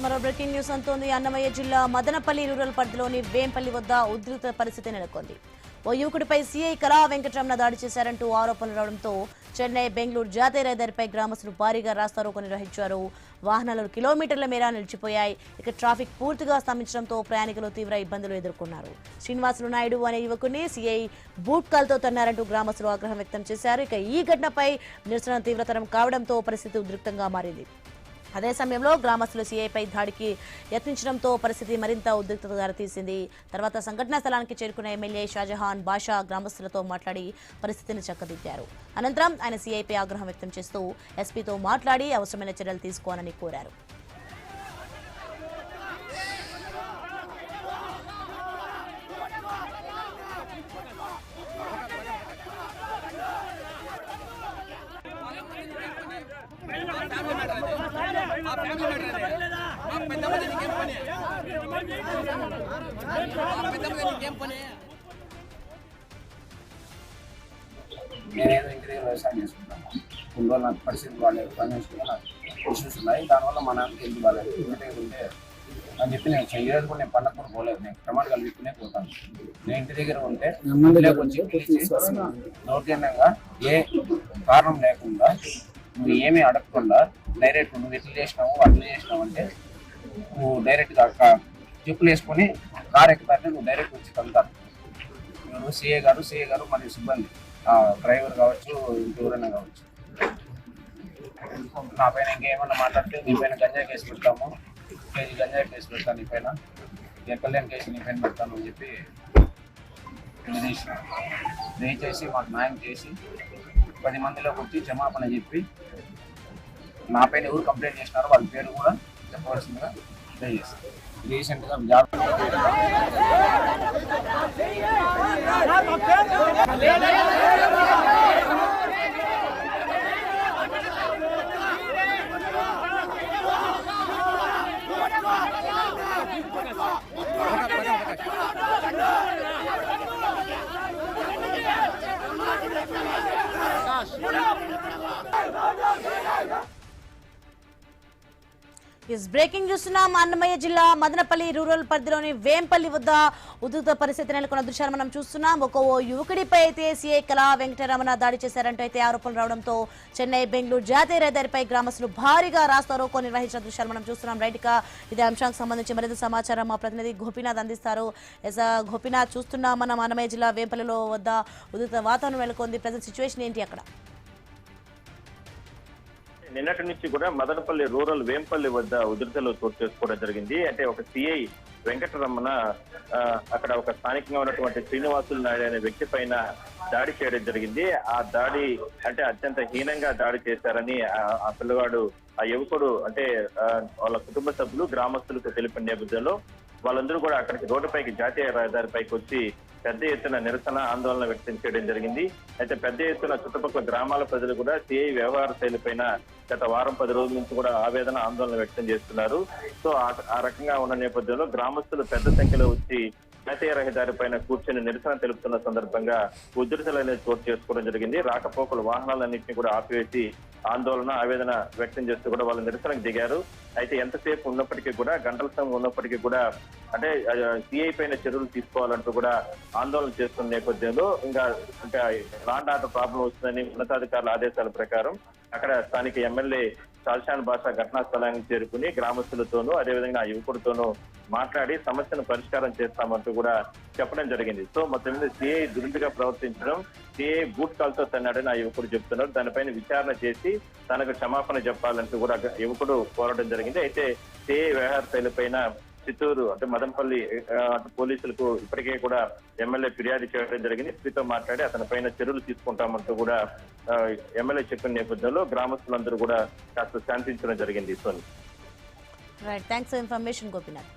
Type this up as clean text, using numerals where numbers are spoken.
మరో breaking news అంటోంది. అన్నమయ్య జిల్లా మదనపల్లి రూరల్ పరిధిలోని వేంపల్లి వద్ద ఉద్రిక్త పరిస్థితి నెలకొంది. ఓ యువకుడిపై సీఐ కళా వెంకటరమణ దాడి చేశారంటూ ఆరోపణలు రావడంతో చెన్నై బెంగళూరు జాతీయ రహదారిపై గ్రామస్తులు భారీగా రాస్తారోకో నిర్వహించారు. వాహనాలు కిలోమీటర్ల మేర నిలిచిపోయాయి. ఇక ట్రాఫిక్ పూర్తిగా స్తంభించడంతో ప్రయాణికులు తీవ్ర ఇబ్బందులు ఎదుర్కొన్నారు. శ్రీనివాసులు నాయుడు అనే యువకుడిని సీఐ బూట్ కాల్తో తన్నారంటూ గ్రామస్తులు ఆగ్రహం వ్యక్తం చేశారు. ఇక ఈ ఘటనపై నిరసన తీవ్రతరం కావడంతో పరిస్థితి ఉద్రిక్తంగా మారింది. అదే సమయంలో గ్రామస్తులు సీఐపై దాడికి యత్నించడంతో పరిస్థితి మరింత ఉద్రిక్తత దారితీసింది. తర్వాత సంఘటనా స్థలానికి చేరుకున్న ఎమ్మెల్యే షాజహాన్ బాషా గ్రామస్తులతో మాట్లాడి పరిస్థితిని చక్కదిద్దారు. అనంతరం ఆయన సీఐపై ఆగ్రహం వ్యక్తం చేస్తూ ఎస్పీతో మాట్లాడి అవసరమైన చర్యలు తీసుకోవాలని కోరారు. నేనేదో ఇంటి దగ్గర వ్యవసాయం చేసుకుంటాను. కొన్ని రోజులు నాకు పరిస్థితి బాగాలేదు, ఫైనాన్షియల్గా నాకు ఇష్యూస్ ఉన్నాయి. దానివల్ల మా నాన్నకి ఎందుకు బాగాలేదు. ఇంటి దగ్గర ఉంటే అని చెప్పి నేను ఈరోజు కూడా నేను పండగ కూడా పోలేదు. నేను ప్రమాణాలు కలిపినే పోతాను. నేను ఇంటి దగ్గర ఉంటే దౌర్జన్యంగా ఏ కారణం లేకుండా నువ్వు ఏమీ అడగకుండా డైరెక్ట్ నువ్వు ఎట్లా చేసినావు అట్లా చేసినావు అంటే నువ్వు డైరెక్ట్గా చెప్పులు వేసుకొని కారు ఎక్కుతానే నువ్వు డైరెక్ట్ వచ్చి కలుగుతాను. నువ్వు సీఏ గారు మరియు సిబ్బంది డ్రైవర్ కావచ్చు, ఇంకెవరైనా కావచ్చు, నా పైన ఇంకేమన్నా మాట్లాడితే నీ పైన గంజాయి కేసు పెడతాము, కేజీ గంజాయి కేసు పెడతాను, నీ పైన ఎక్కలేని కేసు నీ పైన పెడతాను అని చెప్పి దయచేసి మాకు న్యాయం చేసి 10 మందిలోకి వచ్చి క్షమాపణ చెప్పి నా పైన ఎవరు కంప్లైంట్ చేసినారో వాళ్ళ పేరు కూడా చెప్పవలసిందిగా దయచేసి. రీసెంట్గా జాబ్ బ్రేకింగ్ చూస్తున్నాం. అన్నమయ్య జిల్లా మదనపల్లి రూరల్ పరిధిలోని వేంపల్లి వద్ద ఉద్రిక్త పరిస్థితి నెలకొన్న దృశ్యాలు మనం చూస్తున్నాం. ఓ యువకుడిపై అయితే సీఐ కళా వెంకటరమణ దాడి చేశారంటూ అయితే ఆరోపణలు రావడంతో చెన్నై బెంగళూరు జాతీయ రహదారిపై గ్రామస్తులు భారీగా రాస్తారోకో నిర్వహించిన దృశ్యాలు మనం చూస్తున్నాం. రైట్ గా ఇదే అంశానికి సంబంధించి మరింత సమాచారం మా ప్రతినిధి గోపీనాథ్ అందిస్తారు. గోపీనాథ్, చూస్తున్నాం మనం అన్నమయ్య జిల్లా వేంపల్లిలో వద్ద ఉద్రిక్త వాతావరణం నెలకొంది. ప్రజెంట్ సిచ్యువేషన్ ఏంటి అక్కడ? నిన్నటి నుంచి కూడా మదనపల్లి రూరల్ వేంపల్లి వద్ద ఉధృతలు చోటు చేసుకోవడం జరిగింది. అంటే ఒక సిఐ వెంకటరమణ అక్కడ ఒక స్థానికంగా ఉన్నటువంటి శ్రీనివాసులు నాయుడు అనే వ్యక్తి పైన దాడి చేయడం జరిగింది. ఆ దాడి అంటే అత్యంత హీనంగా దాడి చేశారని ఆ పిల్లవాడు, ఆ యువకుడు అంటే వాళ్ళ కుటుంబ సభ్యులు గ్రామస్తులకు తెలిపిన నేపథ్యంలో వాళ్ళందరూ కూడా అక్కడికి రోడ్డుపైకి జాతీయ రహదారిపైకి వచ్చి పెద్ద ఎత్తున నిరసన ఆందోళన వ్యక్తం చేయడం జరిగింది. అయితే పెద్ద ఎత్తున చుట్టుపక్కల గ్రామాల ప్రజలు కూడా సిఐ వ్యవహార శైలి పైన గత వారం 10 రోజుల నుంచి కూడా ఆవేదన ఆందోళన వ్యక్తం చేస్తున్నారు. సో ఆ రకంగా ఉన్న నేపథ్యంలో గ్రామస్తులు పెద్ద సంఖ్యలో వచ్చి జాతీయ రహదారి పైన కూర్చొని నిరసన తెలుపుతున్న సందర్భంగా ఉధృతలు అనేది చోటు చేసుకోవడం జరిగింది. రాకపోకలు వాహనాలన్నింటినీ కూడా ఆపివేసి ఆందోళన ఆవేదన వ్యక్తం చేస్తూ కూడా వాళ్ళు నిరసనకు దిగారు. అయితే ఎంతసేపు ఉన్నప్పటికీ కూడా గంటల సమయం ఉన్నప్పటికీ కూడా అంటే సిఐ పైన చర్యలు తీసుకోవాలంటూ కూడా ఆందోళన చేస్తున్న నేపథ్యంలో ఇంకా లాండ్ ఆర్డర్ ప్రాబ్లం వస్తుందని ఉన్నతాధికారుల ఆదేశాల ప్రకారం అక్కడ స్థానిక ఎమ్మెల్యే షాజహాన్ బాషా ఘటనా స్థలానికి చేరుకుని గ్రామస్తులతోనూ అదేవిధంగా ఆ యువకుడితోనూ మాట్లాడి సమస్యను పరిష్కారం చేస్తామంటూ కూడా చెప్పడం జరిగింది. సో మొత్తం మీద సిఐ దురుసుగా ప్రవర్తించడం, సిఐ బూట్ కాల్తో తన్నాడని ఆ యువకుడు చెప్తున్నారు. దానిపైన విచారణ చేసి తనకు క్షమాపణ చెప్పాలంటూ కూడా యువకుడు కోరడం జరిగింది. అయితే సిఐ వ్యవహార శైలి పైన చిత్తూరు అంటే మదనపల్లి పోలీసులకు ఇప్పటికే కూడా ఎమ్మెల్యే ఫిర్యాదు చేయడం జరిగింది. ఎస్పీతో మాట్లాడి అతని పైన చర్యలు తీసుకుంటామంటూ కూడా ఎమ్మెల్యే చెప్పిన నేపథ్యంలో గ్రామస్తులందరూ కూడా కాస్త శాంతించడం జరిగింది. Soni, right, thanks for information Gopinath.